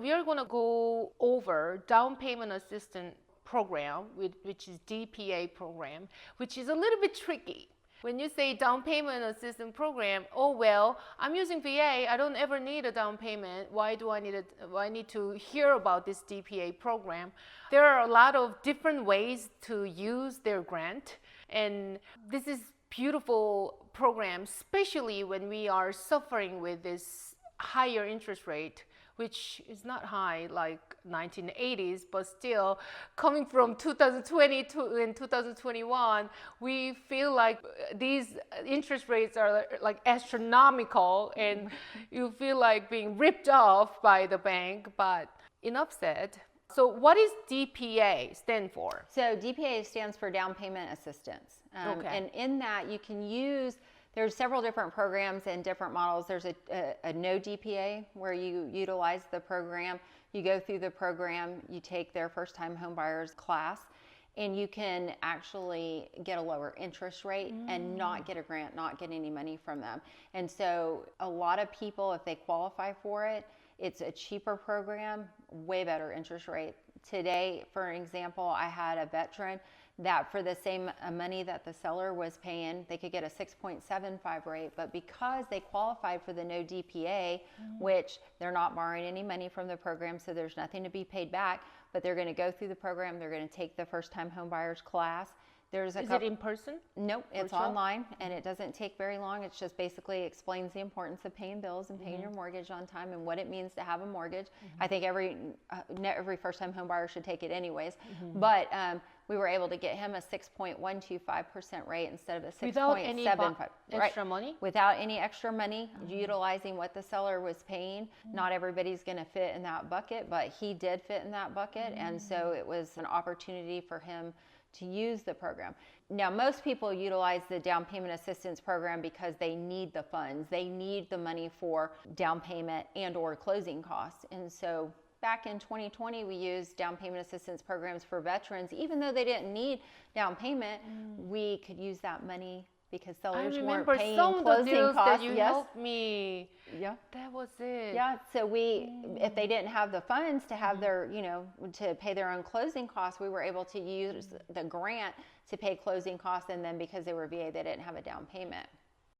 We are going to go over down payment assistance program, which is DPA program, which is a little bit tricky. When you say down payment assistance program, oh well, I'm using VA, I don't ever need a down payment. Why do I need to hear about this DPA program? There are a lot of different ways to use their grant, and this is beautiful program, especially when we are suffering with this higher interest rate, which is not high like 1980s, but still coming from 2020 to in 2021, we feel like these interest rates are like astronomical, and you feel like being ripped off by the bank. But enough said. So what is DPA stand for? So DPA stands for down payment assistance. Okay. And in that you can use, there's several different programs and different models. There's a no DPA where you utilize the program. You go through the program, you take their first time home buyers class, and you can actually get a lower interest rate and not get a grant, not get any money from them. And so a lot of people, if they qualify for it, it's a cheaper program, way better interest rate. Today, for example, I had a veteran that for the same money that the seller was paying, they could get a 6.75 rate, but because they qualified for the no DPA, which they're not borrowing any money from the program, so there's nothing to be paid back, but they're going to go through the program, they're going to take the first time home buyers class. Is it in person? Nope, it's online, and it doesn't take very long. It's just basically explains the importance of paying bills and paying your mortgage on time and what it means to have a mortgage. I think every first-time home buyer should take it anyways. But we were able to get him a 6.125% rate instead of a 6.75. Without any extra money? Without any extra money, utilizing what the seller was paying. Not everybody's going to fit in that bucket, but he did fit in that bucket, and so it was an opportunity for him to use the program. Now, most people utilize the down payment assistance program because they need the funds. They need the money for down payment and or closing costs. And so back in 2020, we used down payment assistance programs for veterans. Even though they didn't need down payment, we could use that money because sellers weren't paying closing costs. That you helped me. Yeah. That was it. Yeah. So if they didn't have the funds to have their, to pay their own closing costs, we were able to use the grant to pay closing costs. And then because they were VA, they didn't have a down payment.